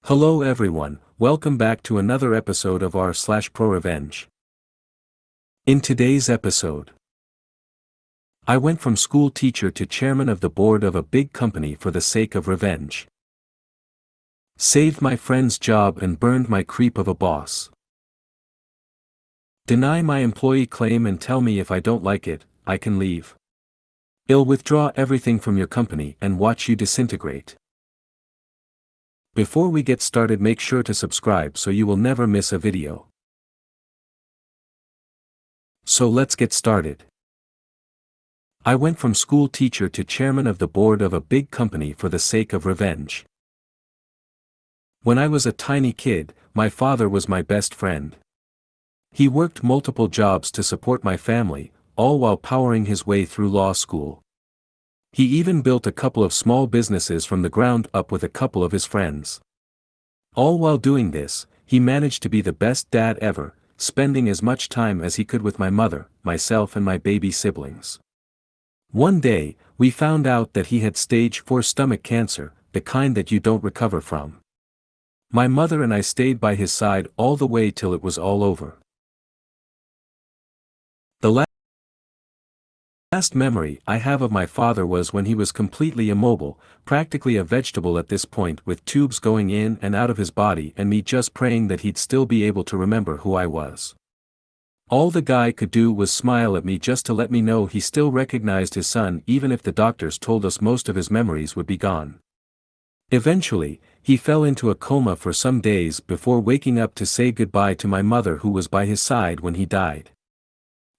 Hello everyone, welcome back to another episode of r/ProRevenge. In today's episode, I went from school teacher to chairman of the board of a big company for the sake of revenge. Saved my friend's job and burned my creep of a boss. Deny my employee claim and tell me if I don't like it, I can leave. I'll withdraw everything from your company and watch you disintegrate. Before we get started, make sure to subscribe so you will never miss a video. So let's get started. I went from school teacher to chairman of the board of a big company for the sake of revenge. When I was a tiny kid, my father was my best friend. He worked multiple jobs to support my family, all while powering his way through law school. He even built a couple of small businesses from the ground up with a couple of his friends. All while doing this, he managed to be the best dad ever, spending as much time as he could with my mother, myself and my baby siblings. One day, we found out that he had stage 4 stomach cancer, the kind that you don't recover from. My mother and I stayed by his side all the way till it was all over. The last memory I have of my father was when he was completely immobile, practically a vegetable at this point, with tubes going in and out of his body, and me just praying that he'd still be able to remember who I was. All the guy could do was smile at me just to let me know he still recognized his son, even if the doctors told us most of his memories would be gone. Eventually, he fell into a coma for some days before waking up to say goodbye to my mother, who was by his side when he died.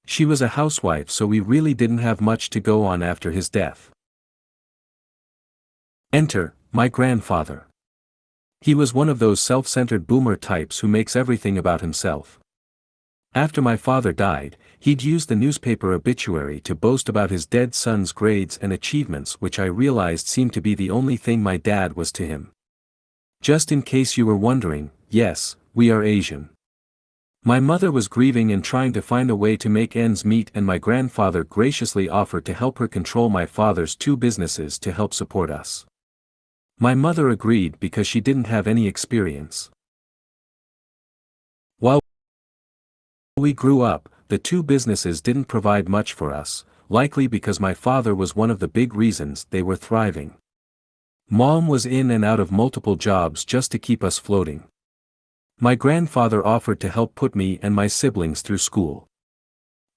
She was a housewife, so we really didn't have much to go on after his death. Enter my grandfather. He was one of those self-centered boomer types who makes everything about himself. After my father died, he'd use the newspaper obituary to boast about his dead son's grades and achievements, which I realized seemed to be the only thing my dad was to him. Just in case you were wondering, yes, we are Asian. My mother was grieving and trying to find a way to make ends meet, and my grandfather graciously offered to help her control my father's 2 businesses to help support us. My mother agreed because she didn't have any experience. While we grew up, the 2 businesses didn't provide much for us, likely because my father was one of the big reasons they were thriving. Mom was in and out of multiple jobs just to keep us floating. My grandfather offered to help put me and my siblings through school.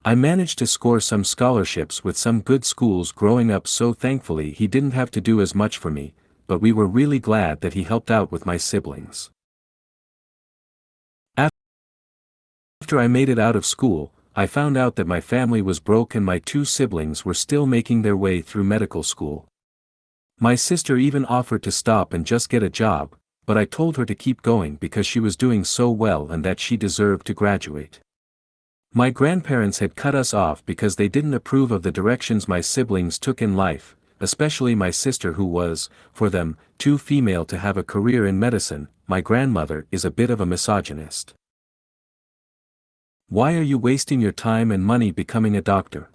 I managed to score some scholarships with some good schools growing up, so thankfully he didn't have to do as much for me, but we were really glad that he helped out with my siblings. After I made it out of school, I found out that my family was broke and my 2 siblings were still making their way through medical school. My sister even offered to stop and just get a job, but I told her to keep going because she was doing so well and that she deserved to graduate. My grandparents had cut us off because they didn't approve of the directions my siblings took in life, especially my sister, who was, for them, too female to have a career in medicine. My grandmother is a bit of a misogynist. Why are you wasting your time and money becoming a doctor?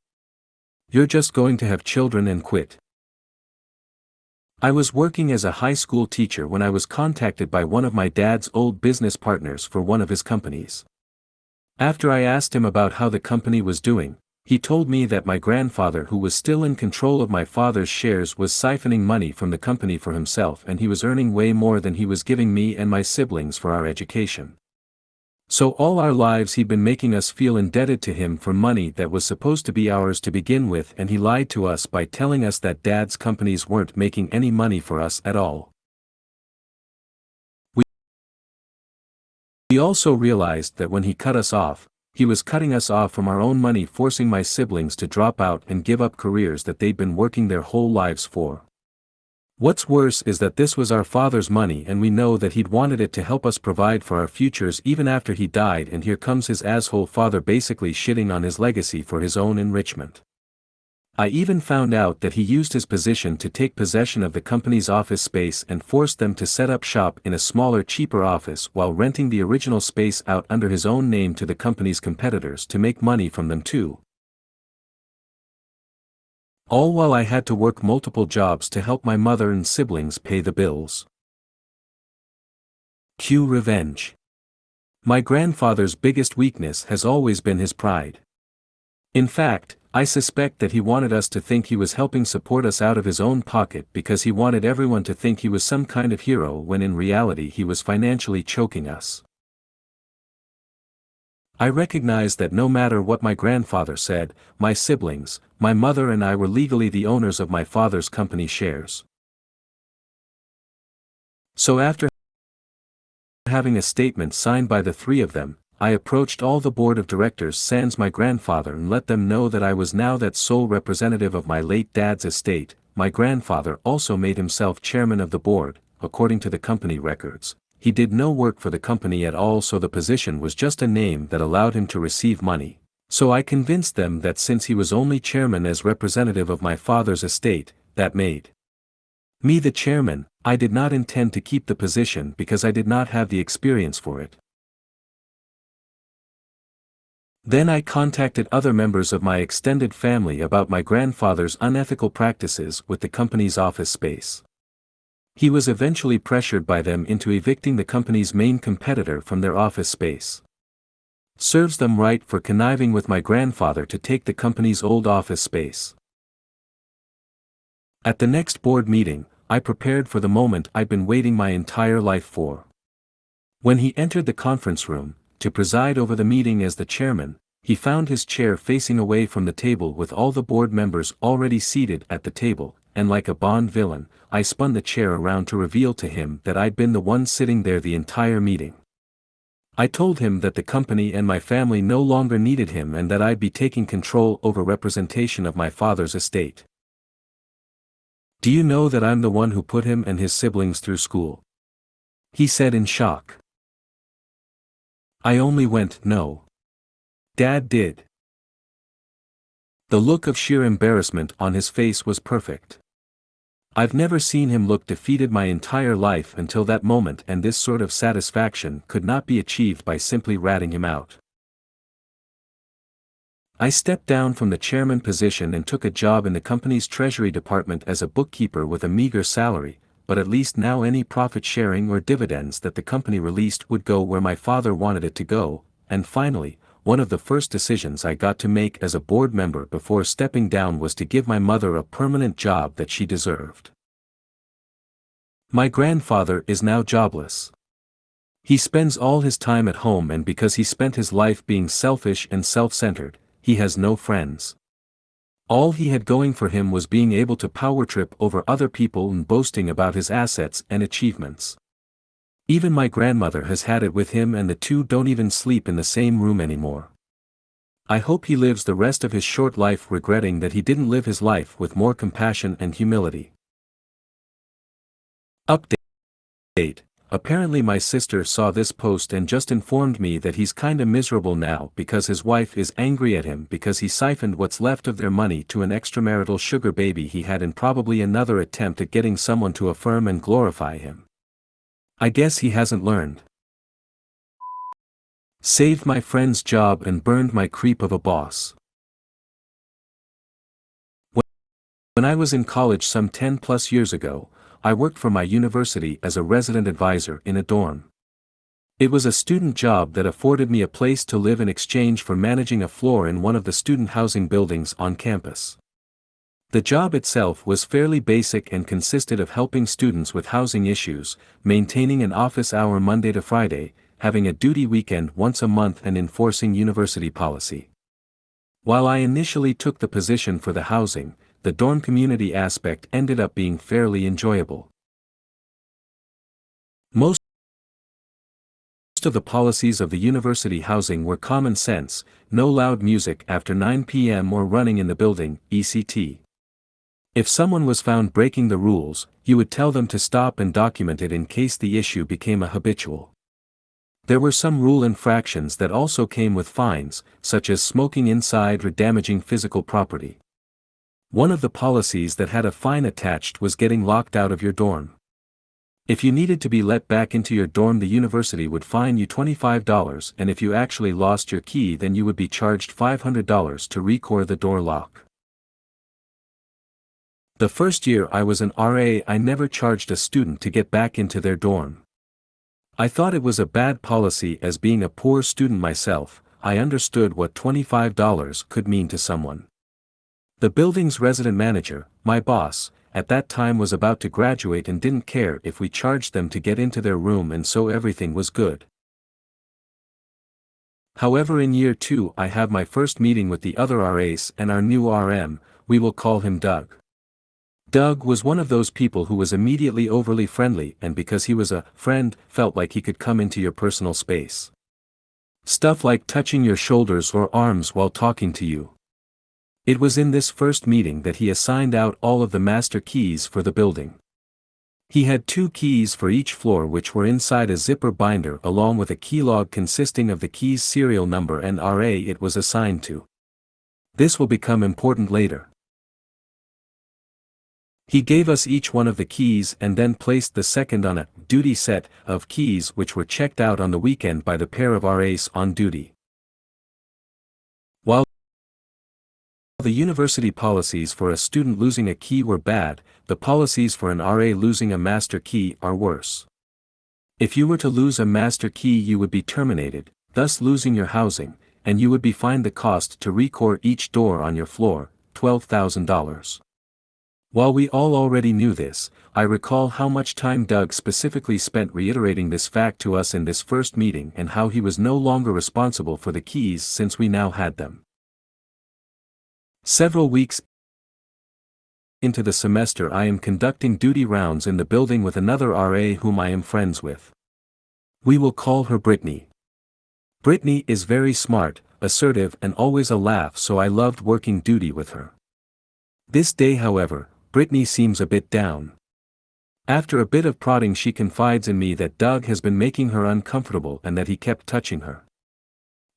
You're just going to have children and quit. I was working as a high school teacher when I was contacted by one of my dad's old business partners for one of his companies. After I asked him about how the company was doing, he told me that my grandfather, who was still in control of my father's shares, was siphoning money from the company for himself, and he was earning way more than he was giving me and my siblings for our education. So all our lives he'd been making us feel indebted to him for money that was supposed to be ours to begin with, and he lied to us by telling us that Dad's companies weren't making any money for us at all. We also realized that when he cut us off, he was cutting us off from our own money, forcing my siblings to drop out and give up careers that they'd been working their whole lives for. What's worse is that this was our father's money, and we know that he'd wanted it to help us provide for our futures even after he died, and here comes his asshole father basically shitting on his legacy for his own enrichment. I even found out that he used his position to take possession of the company's office space and forced them to set up shop in a smaller, cheaper office while renting the original space out under his own name to the company's competitors to make money from them too. All while I had to work multiple jobs to help my mother and siblings pay the bills. Cue revenge. My grandfather's biggest weakness has always been his pride. In fact, I suspect that he wanted us to think he was helping support us out of his own pocket because he wanted everyone to think he was some kind of hero when in reality he was financially choking us. I recognized that no matter what my grandfather said, my siblings, my mother and I were legally the owners of my father's company shares. So after having a statement signed by the three of them, I approached all the board of directors sans my grandfather and let them know that I was now that sole representative of my late dad's estate. My grandfather also made himself chairman of the board, according to the company records. He did no work for the company at all, so the position was just a name that allowed him to receive money. So I convinced them that since he was only chairman as representative of my father's estate, that made me the chairman. I did not intend to keep the position because I did not have the experience for it. Then I contacted other members of my extended family about my grandfather's unethical practices with the company's office space. He was eventually pressured by them into evicting the company's main competitor from their office space. Serves them right for conniving with my grandfather to take the company's old office space. At the next board meeting, I prepared for the moment I'd been waiting my entire life for. When he entered the conference room, to preside over the meeting as the chairman, he found his chair facing away from the table with all the board members already seated at the table, and like a Bond villain, I spun the chair around to reveal to him that I'd been the one sitting there the entire meeting. I told him that the company and my family no longer needed him and that I'd be taking control over representation of my father's estate. Do you know that I'm the one who put him and his siblings through school? He said in shock. I only went, no. Dad did. The look of sheer embarrassment on his face was perfect. I've never seen him look defeated my entire life until that moment, and this sort of satisfaction could not be achieved by simply ratting him out. I stepped down from the chairman position and took a job in the company's treasury department as a bookkeeper with a meager salary, but at least now any profit sharing or dividends that the company released would go where my father wanted it to go. And finally, one of the first decisions I got to make as a board member before stepping down was to give my mother a permanent job that she deserved. My grandfather is now jobless. He spends all his time at home, and because he spent his life being selfish and self-centered, he has no friends. All he had going for him was being able to power trip over other people and boasting about his assets and achievements. Even my grandmother has had it with him, and the two don't even sleep in the same room anymore. I hope he lives the rest of his short life regretting that he didn't live his life with more compassion and humility. Update. Apparently my sister saw this post and just informed me that he's kinda miserable now because his wife is angry at him because he siphoned what's left of their money to an extramarital sugar baby he had, in probably another attempt at getting someone to affirm and glorify him. I guess he hasn't learned. Saved my friend's job and burned my creep of a boss. When I was in college some 10 plus years ago, I worked for my university as a resident advisor in a dorm. It was a student job that afforded me a place to live in exchange for managing a floor in one of the student housing buildings on campus. The job itself was fairly basic and consisted of helping students with housing issues, maintaining an office hour Monday to Friday, having a duty weekend once a month, and enforcing university policy. While I initially took the position for the housing, the dorm community aspect ended up being fairly enjoyable. Most of the policies of the university housing were common sense: no loud music after 9 p.m. or running in the building, etc. If someone was found breaking the rules, you would tell them to stop and document it in case the issue became a habitual. There were some rule infractions that also came with fines, such as smoking inside or damaging physical property. One of the policies that had a fine attached was getting locked out of your dorm. If you needed to be let back into your dorm, the university would fine you $25, and if you actually lost your key, then you would be charged $500 to recore the door lock. The first year I was an RA, I never charged a student to get back into their dorm. I thought it was a bad policy as being a poor student myself. I understood what $25 could mean to someone. The building's resident manager, my boss, at that time was about to graduate and didn't care if we charged them to get into their room, and so everything was good. However, in year 2 I have my first meeting with the other RAs and our new RM, we will call him Doug. Doug was one of those people who was immediately overly friendly, and because he was a friend, felt like he could come into your personal space. Stuff like touching your shoulders or arms while talking to you. It was in this first meeting that he assigned out all of the master keys for the building. He had 2 keys for each floor, which were inside a zipper binder along with a keylog consisting of the key's serial number and RA it was assigned to. This will become important later. He gave us each one of the keys and then placed the second on a duty set of keys which were checked out on the weekend by the pair of RAs on duty. While the university policies for a student losing a key were bad, the policies for an RA losing a master key are worse. If you were to lose a master key, you would be terminated, thus losing your housing, and you would be fined the cost to recore each door on your floor, $12,000. While we all already knew this, I recall how much time Doug specifically spent reiterating this fact to us in this first meeting, and how he was no longer responsible for the keys since we now had them. Several weeks into the semester, I am conducting duty rounds in the building with another RA whom I am friends with. We will call her Brittany. Brittany is very smart, assertive, and always a laugh, so I loved working duty with her. This day, however, Brittany seems a bit down. After a bit of prodding, she confides in me that Doug has been making her uncomfortable and that he kept touching her.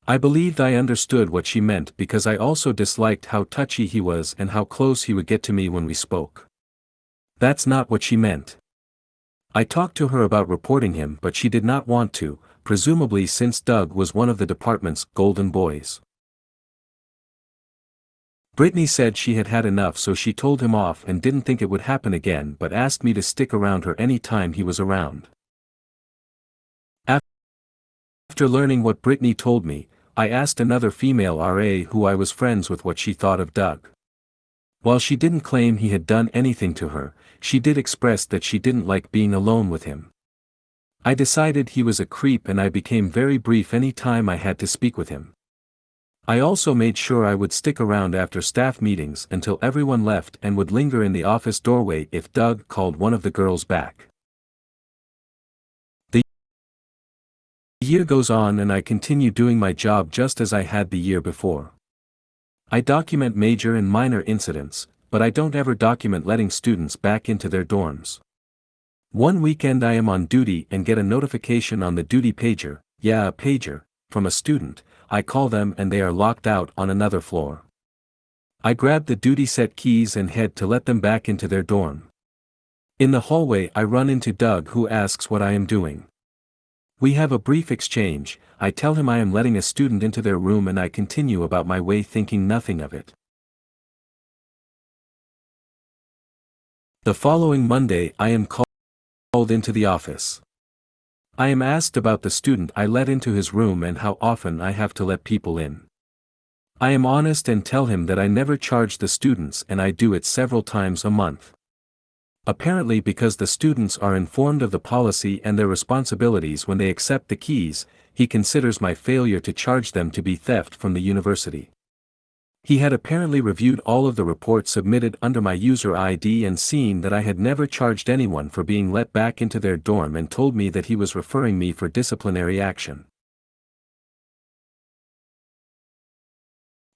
I believed I understood what she meant because I also disliked how touchy he was and how close he would get to me when we spoke. That's not what she meant. I talked to her about reporting him, but she did not want to, presumably since Doug was one of the department's golden boys. Brittany said she had had enough, so she told him off and didn't think it would happen again, but asked me to stick around her any time he was around. After learning what Brittany told me, I asked another female RA who I was friends with what she thought of Doug. While she didn't claim he had done anything to her, she did express that she didn't like being alone with him. I decided he was a creep, and I became very brief any time I had to speak with him. I also made sure I would stick around after staff meetings until everyone left and would linger in the office doorway if Doug called one of the girls back. The year goes on and I continue doing my job just as I had the year before. I document major and minor incidents, but I don't ever document letting students back into their dorms. One weekend I am on duty and get a notification on the duty pager, a pager, from a student. I call them and they are locked out on another floor. I grab the duty set keys and head to let them back into their dorm. In the hallway I run into Doug, who asks what I am doing. We have a brief exchange. I tell him I am letting a student into their room and I continue about my way thinking nothing of it. The following Monday I am called into the office. I am asked about the student I let into his room and how often I have to let people in. I am honest and tell him that I never charge the students and I do it several times a month. Apparently, because the students are informed of the policy and their responsibilities when they accept the keys, he considers my failure to charge them to be theft from the university. He had apparently reviewed all of the reports submitted under my user ID and seen that I had never charged anyone for being let back into their dorm, and told me that he was referring me for disciplinary action.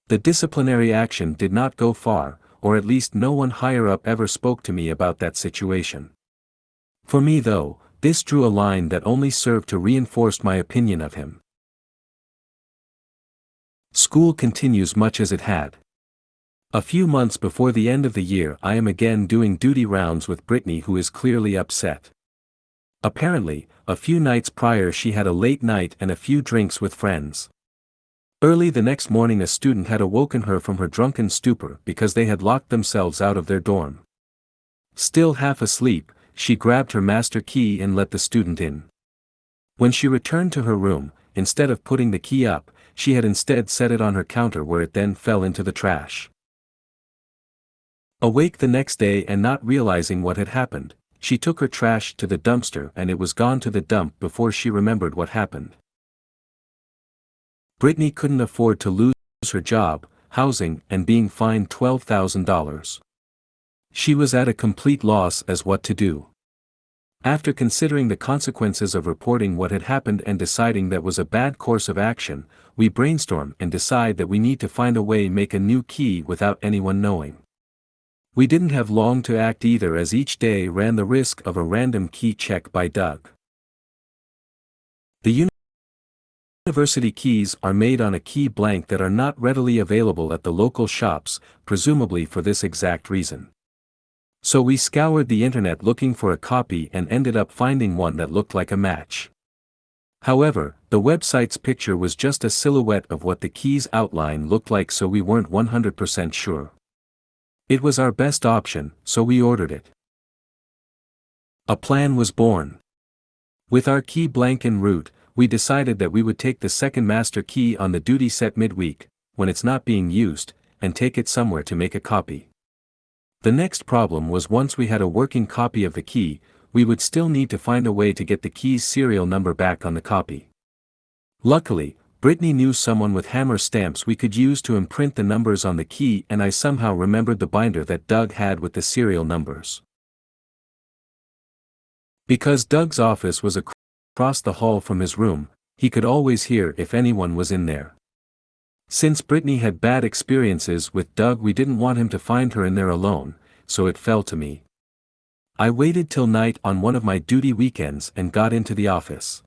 The disciplinary action did not go far, or at least no one higher up ever spoke to me about that situation. For me though, this drew a line that only served to reinforce my opinion of him. School continues much as it had. A few months before the end of the year I am again doing duty rounds with Brittany, who is clearly upset. Apparently, a few nights prior she had a late night and a few drinks with friends. Early the next morning a student had awoken her from her drunken stupor because they had locked themselves out of their dorm. Still half asleep, she grabbed her master key and let the student in. When she returned to her room, instead of putting the key up, she had instead set it on her counter where it then fell into the trash. Awake the next day and not realizing what had happened, she took her trash to the dumpster and it was gone to the dump before she remembered what happened. Brittany couldn't afford to lose her job, housing, and being fined $12,000. She was at a complete loss as what to do. After considering the consequences of reporting what had happened and deciding that was a bad course of action, we brainstormed and decide that we need to find a way make a new key without anyone knowing. We didn't have long to act either as each day ran the risk of a random key check by Doug. The university keys are made on a key blank that are not readily available at the local shops, presumably for this exact reason. So we scoured the internet looking for a copy and ended up finding one that looked like a match. However, the website's picture was just a silhouette of what the key's outline looked like, so we weren't 100% sure. It was our best option, so we ordered it. A plan was born. With our key blank en route, we decided that we would take the second master key on the duty set midweek, when it's not being used, and take it somewhere to make a copy. The next problem was once we had a working copy of the key, we would still need to find a way to get the key's serial number back on the copy. Luckily, Brittany knew someone with hammer stamps we could use to imprint the numbers on the key, and I somehow remembered the binder that Doug had with the serial numbers. Because Doug's office was across the hall from his room, he could always hear if anyone was in there. Since Brittany had bad experiences with Doug, we didn't want him to find her in there alone, so it fell to me. I waited till night on one of my duty weekends and got into the office.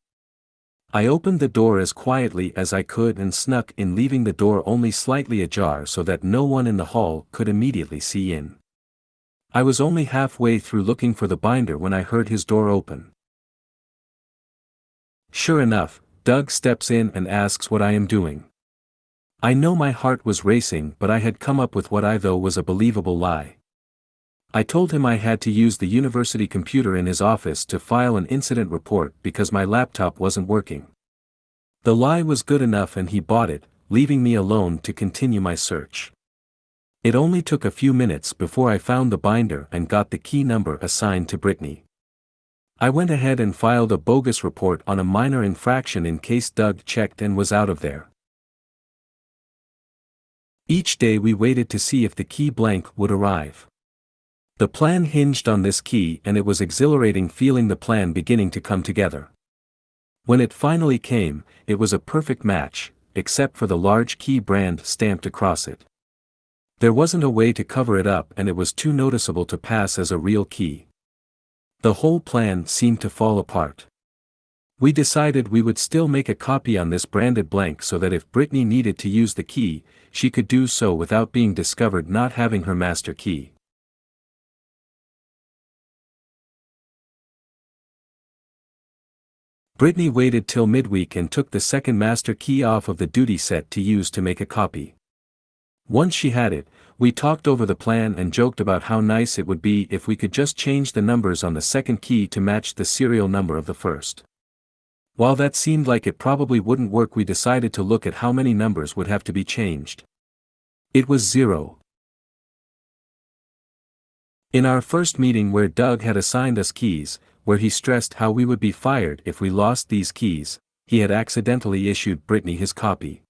I opened the door as quietly as I could and snuck in, leaving the door only slightly ajar so that no one in the hall could immediately see in. I was only halfway through looking for the binder when I heard his door open. Sure enough, Doug steps in and asks what I am doing. I know my heart was racing, but I had come up with what I thought was a believable lie. I told him I had to use the university computer in his office to file an incident report because my laptop wasn't working. The lie was good enough and he bought it, leaving me alone to continue my search. It only took a few minutes before I found the binder and got the key number assigned to Brittany. I went ahead and filed a bogus report on a minor infraction in case Doug checked and was out of there. Each day we waited to see if the key blank would arrive. The plan hinged on this key, and it was exhilarating feeling the plan beginning to come together. When it finally came, it was a perfect match, except for the large key brand stamped across it. There wasn't a way to cover it up and it was too noticeable to pass as a real key. The whole plan seemed to fall apart. We decided we would still make a copy on this branded blank so that if Brittany needed to use the key, she could do so without being discovered not having her master key. Brittany waited till midweek and took the second master key off of the duty set to use to make a copy. Once she had it, we talked over the plan and joked about how nice it would be if we could just change the numbers on the second key to match the serial number of the first. While that seemed like it probably wouldn't work, we decided to look at how many numbers would have to be changed. It was 0. In our first meeting where Doug had assigned us keys, where he stressed how we would be fired if we lost these keys, he had accidentally issued Brittany his copy.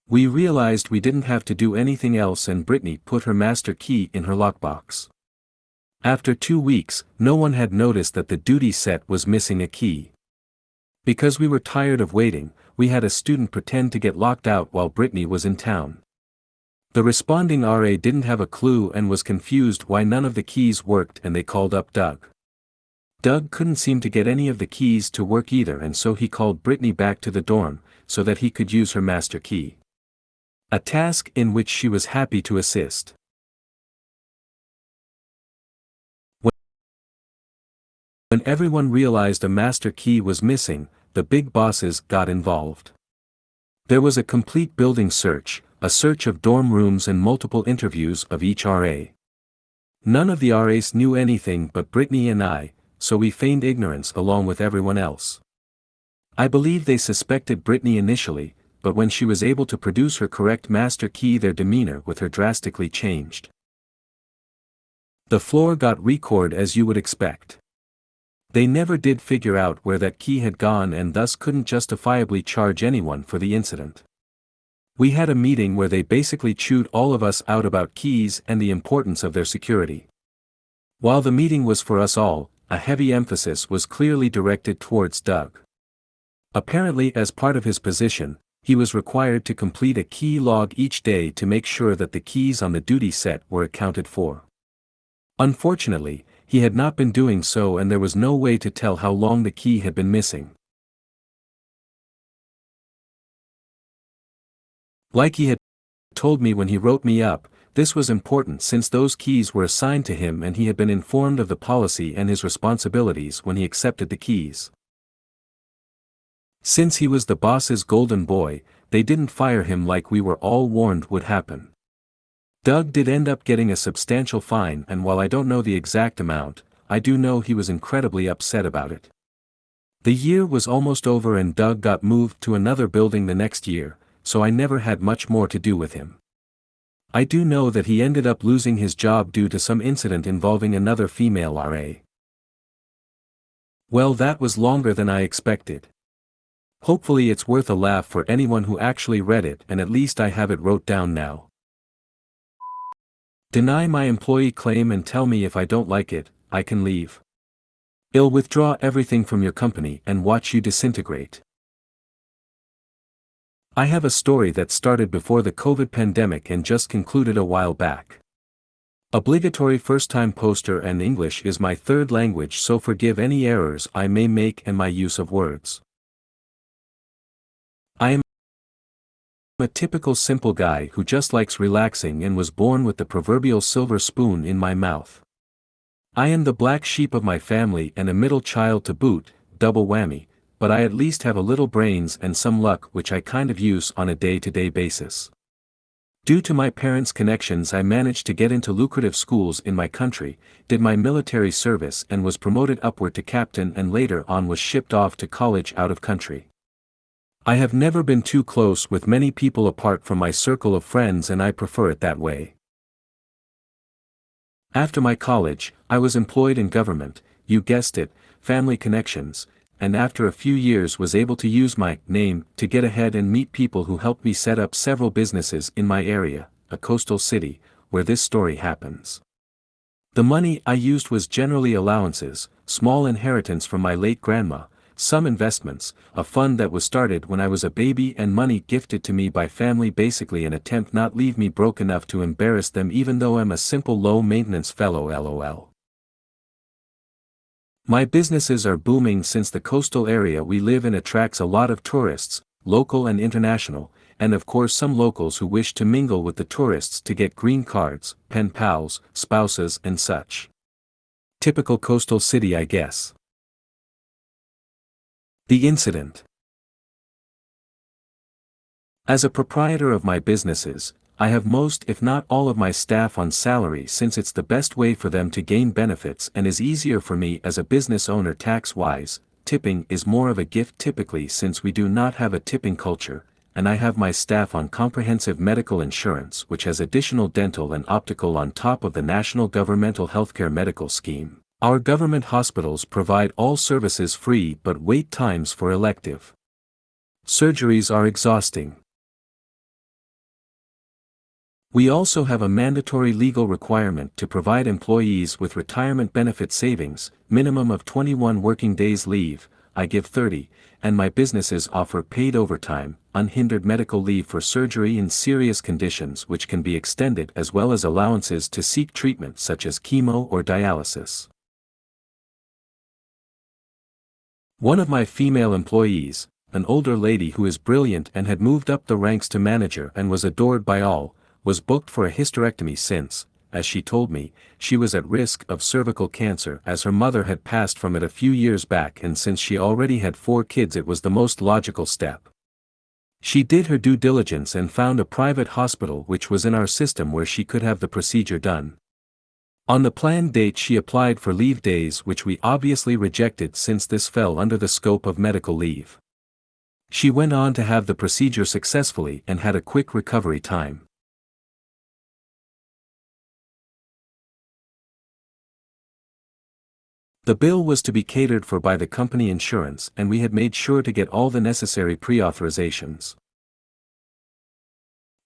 We realized we didn't have to do anything else and Brittany put her master key in her lockbox. After 2 weeks, no one had noticed that the duty set was missing a key. Because we were tired of waiting, we had a student pretend to get locked out while Brittany was in town. The responding RA didn't have a clue and was confused why none of the keys worked, and they called up Doug. Doug couldn't seem to get any of the keys to work either, and so he called Brittany back to the dorm, so that he could use her master key. A task in which she was happy to assist. When everyone realized a master key was missing, the big bosses got involved. There was a complete building search, a search of dorm rooms and multiple interviews of each RA. None of the RAs knew anything but Brittany and I, so we feigned ignorance along with everyone else. I believe they suspected Brittany initially, but when she was able to produce her correct master key, their demeanor with her drastically changed. The floor got re-cored as you would expect. They never did figure out where that key had gone and thus couldn't justifiably charge anyone for the incident. We had a meeting where they basically chewed all of us out about keys and the importance of their security. While the meeting was for us all, a heavy emphasis was clearly directed towards Doug. Apparently, as part of his position, he was required to complete a key log each day to make sure that the keys on the duty set were accounted for. Unfortunately, he had not been doing so and there was no way to tell how long the key had been missing. Like he had told me when he wrote me up, this was important since those keys were assigned to him and he had been informed of the policy and his responsibilities when he accepted the keys. Since he was the boss's golden boy, they didn't fire him like we were all warned would happen. Doug did end up getting a substantial fine, and while I don't know the exact amount, I do know he was incredibly upset about it. The year was almost over and Doug got moved to another building the next year, so I never had much more to do with him. I do know that he ended up losing his job due to some incident involving another female RA. Well, that was longer than I expected. Hopefully it's worth a laugh for anyone who actually read it, and at least I have it wrote down now. Deny my employee claim and tell me if I don't like it, I can leave. I'll withdraw everything from your company and watch you disintegrate. I have a story that started before the COVID pandemic and just concluded a while back. Obligatory first-time poster, and English is my third language, so forgive any errors I may make and my use of words. I am a typical simple guy who just likes relaxing and was born with the proverbial silver spoon in my mouth. I am the black sheep of my family and a middle child to boot, double whammy, but I at least have a little brains and some luck, which I kind of use on a day-to-day basis. Due to my parents' connections, I managed to get into lucrative schools in my country, did my military service and was promoted upward to captain, and later on was shipped off to college out of country. I have never been too close with many people apart from my circle of friends, and I prefer it that way. After my college, I was employed in government, you guessed it, family connections, and after a few years was able to use my name to get ahead and meet people who helped me set up several businesses in my area, a coastal city, where this story happens. The money I used was generally allowances, small inheritance from my late grandma, some investments, a fund that was started when I was a baby, and money gifted to me by family, basically an attempt not leave me broke enough to embarrass them, even though I'm a simple low-maintenance fellow, lol. My businesses are booming since the coastal area we live in attracts a lot of tourists, local and international, and of course some locals who wish to mingle with the tourists to get green cards, pen pals, spouses and such. Typical coastal city, I guess. The incident. As a proprietor of my businesses, I have most if not all of my staff on salary since it's the best way for them to gain benefits and is easier for me as a business owner tax-wise. Tipping is more of a gift typically since we do not have a tipping culture, and I have my staff on comprehensive medical insurance, which has additional dental and optical on top of the national governmental healthcare medical scheme. Our government hospitals provide all services free, but wait times for elective surgeries are exhausting. We also have a mandatory legal requirement to provide employees with retirement benefit savings, minimum of 21 working days leave, I give 30, and my businesses offer paid overtime, unhindered medical leave for surgery in serious conditions which can be extended, as well as allowances to seek treatment such as chemo or dialysis. One of my female employees, an older lady who is brilliant and had moved up the ranks to manager and was adored by all, was booked for a hysterectomy since, as she told me, she was at risk of cervical cancer as her mother had passed from it a few years back, and since she already had 4 kids it was the most logical step. She did her due diligence and found a private hospital which was in our system where she could have the procedure done. On the planned date she applied for leave days, which we obviously rejected since this fell under the scope of medical leave. She went on to have the procedure successfully and had a quick recovery time. The bill was to be catered for by the company insurance, and we had made sure to get all the necessary pre-authorizations.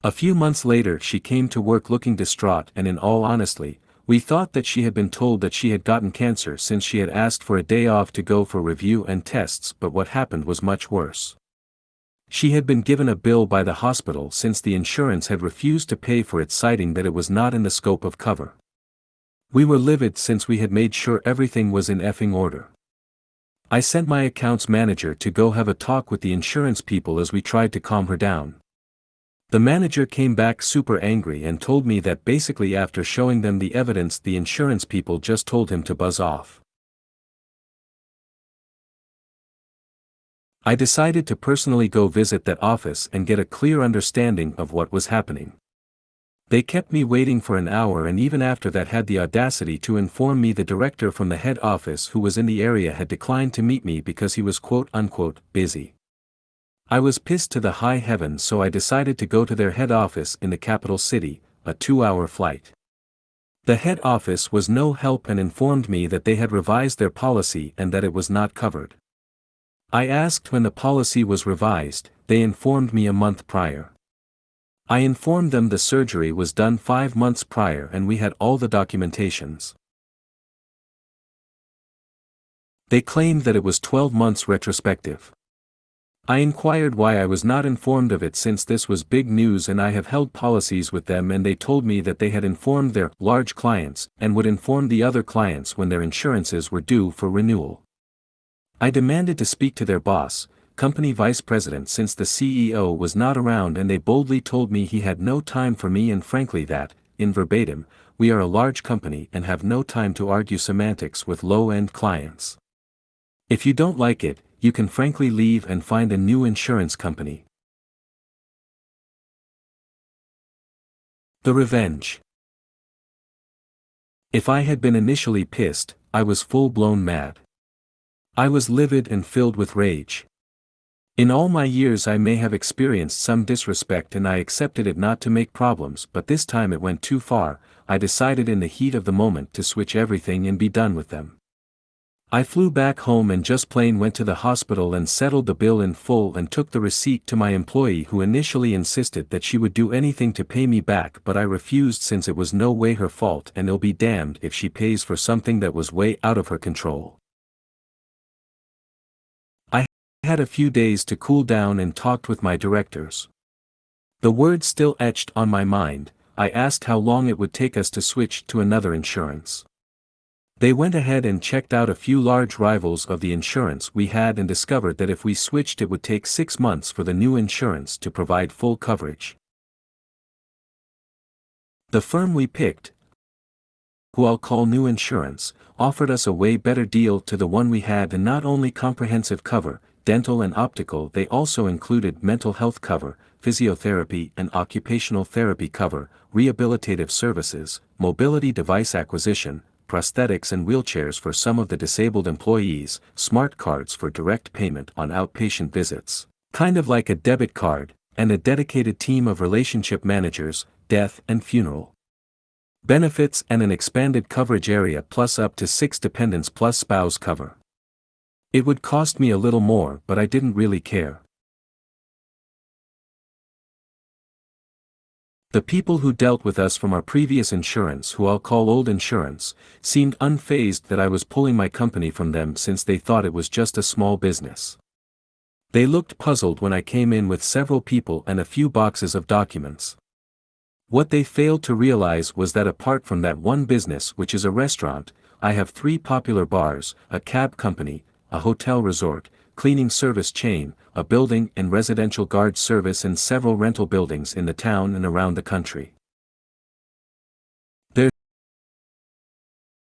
A few months later she came to work looking distraught, and in all honesty, we thought that she had been told that she had gotten cancer since she had asked for a day off to go for review and tests, but what happened was much worse. She had been given a bill by the hospital since the insurance had refused to pay for it, citing that it was not in the scope of cover. We were livid since we had made sure everything was in effing order. I sent my accounts manager to go have a talk with the insurance people as we tried to calm her down. The manager came back super angry and told me that basically after showing them the evidence, the insurance people just told him to buzz off. I decided to personally go visit that office and get a clear understanding of what was happening. They kept me waiting for an hour, and even after that had the audacity to inform me the director from the head office who was in the area had declined to meet me because he was quote-unquote busy. I was pissed to the high heavens, so I decided to go to their head office in the capital city, a 2-hour flight. The head office was no help and informed me that they had revised their policy and that it was not covered. I asked when the policy was revised. They informed me a month prior. I informed them the surgery was done 5 months prior and we had all the documentations. They claimed that it was 12 months retrospective. I inquired why I was not informed of it since this was big news, and I have held policies with them, and they told me that they had informed their large clients and would inform the other clients when their insurances were due for renewal. I demanded to speak to their boss, company vice president, since the CEO was not around, and they boldly told me he had no time for me and frankly that, in verbatim, we are a large company and have no time to argue semantics with low-end clients. If you don't like it, you can frankly leave and find a new insurance company. The revenge. If I had been initially pissed, I was full-blown mad. I was livid and filled with rage. In all my years I may have experienced some disrespect and I accepted it not to make problems, but this time it went too far. I decided in the heat of the moment to switch everything and be done with them. I flew back home and just plain went to the hospital and settled the bill in full and took the receipt to my employee, who initially insisted that she would do anything to pay me back, but I refused since it was no way her fault and it'll be damned if she pays for something that was way out of her control. I had a few days to cool down and talked with my directors. The words still etched on my mind. I asked how long it would take us to switch to another insurance. They went ahead and checked out a few large rivals of the insurance we had and discovered that if we switched it would take 6 months for the new insurance to provide full coverage. The firm we picked, who I'll call New Insurance, offered us a way better deal to the one we had, and not only comprehensive cover, dental and optical, they also included mental health cover, physiotherapy and occupational therapy cover, rehabilitative services, mobility device acquisition, prosthetics and wheelchairs for some of the disabled employees, smart cards for direct payment on outpatient visits, kind of like a debit card, and a dedicated team of relationship managers, death and funeral benefits, and an expanded coverage area plus up to 6 dependents plus spouse cover. It would cost me a little more, but I didn't really care. The people who dealt with us from our previous insurance, who I'll call Old Insurance, seemed unfazed that I was pulling my company from them since they thought it was just a small business. They looked puzzled when I came in with several people and a few boxes of documents. What they failed to realize was that apart from that one business, which is a restaurant, I have 3 popular bars, a cab company, a hotel resort, cleaning service chain, a building and residential guard service, and several rental buildings in the town and around the country. Their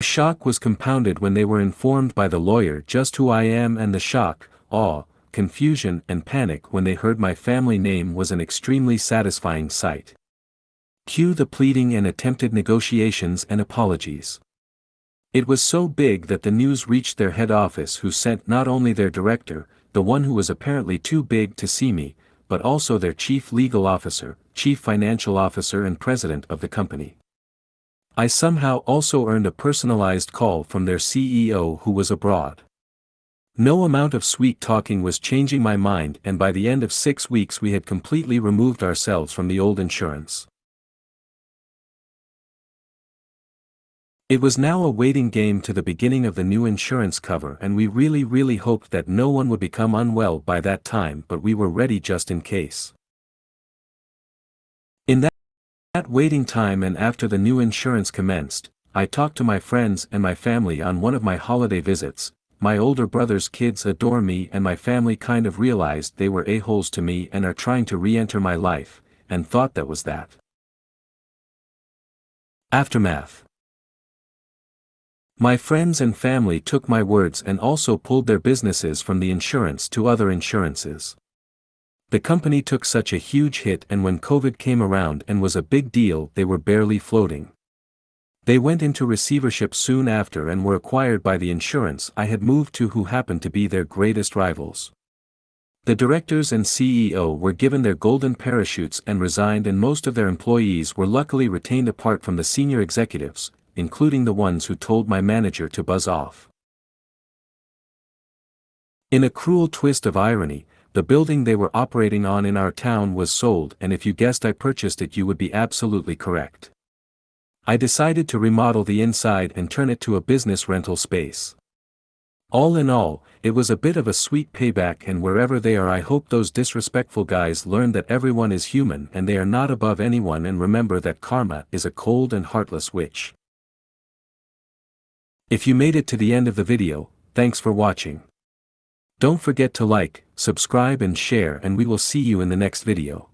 shock was compounded when they were informed by the lawyer just who I am, and the shock, awe, confusion and panic when they heard my family name was an extremely satisfying sight. Cue the pleading and attempted negotiations and apologies. It was so big that the news reached their head office, who sent not only their director, the one who was apparently too big to see me, but also their chief legal officer, chief financial officer and president of the company. I somehow also earned a personalized call from their CEO, who was abroad. No amount of sweet talking was changing my mind, and by the end of 6 weeks we had completely removed ourselves from the old insurance. It was now a waiting game to the beginning of the new insurance cover, and we really hoped that no one would become unwell by that time, but we were ready just in case. In that waiting time and after the new insurance commenced, I talked to my friends and my family on one of my holiday visits. My older brother's kids adore me, and my family kind of realized they were a-holes to me and are trying to re-enter my life, and thought that was that. Aftermath. My friends and family took my words and also pulled their businesses from the insurance to other insurances. The company took such a huge hit, and when COVID came around and was a big deal, they were barely floating. They went into receivership soon after and were acquired by the insurance I had moved to, who happened to be their greatest rivals. The directors and CEO were given their golden parachutes and resigned, and most of their employees were luckily retained apart from the senior executives, including the ones who told my manager to buzz off. In a cruel twist of irony, the building they were operating on in our town was sold, and if you guessed I purchased it, you would be absolutely correct. I decided to remodel the inside and turn it to a business rental space. All in all, it was a bit of a sweet payback, and wherever they are, I hope those disrespectful guys learn that everyone is human and they are not above anyone, and remember that karma is a cold and heartless witch. If you made it to the end of the video, thanks for watching. Don't forget to like, subscribe and share, and we will see you in the next video.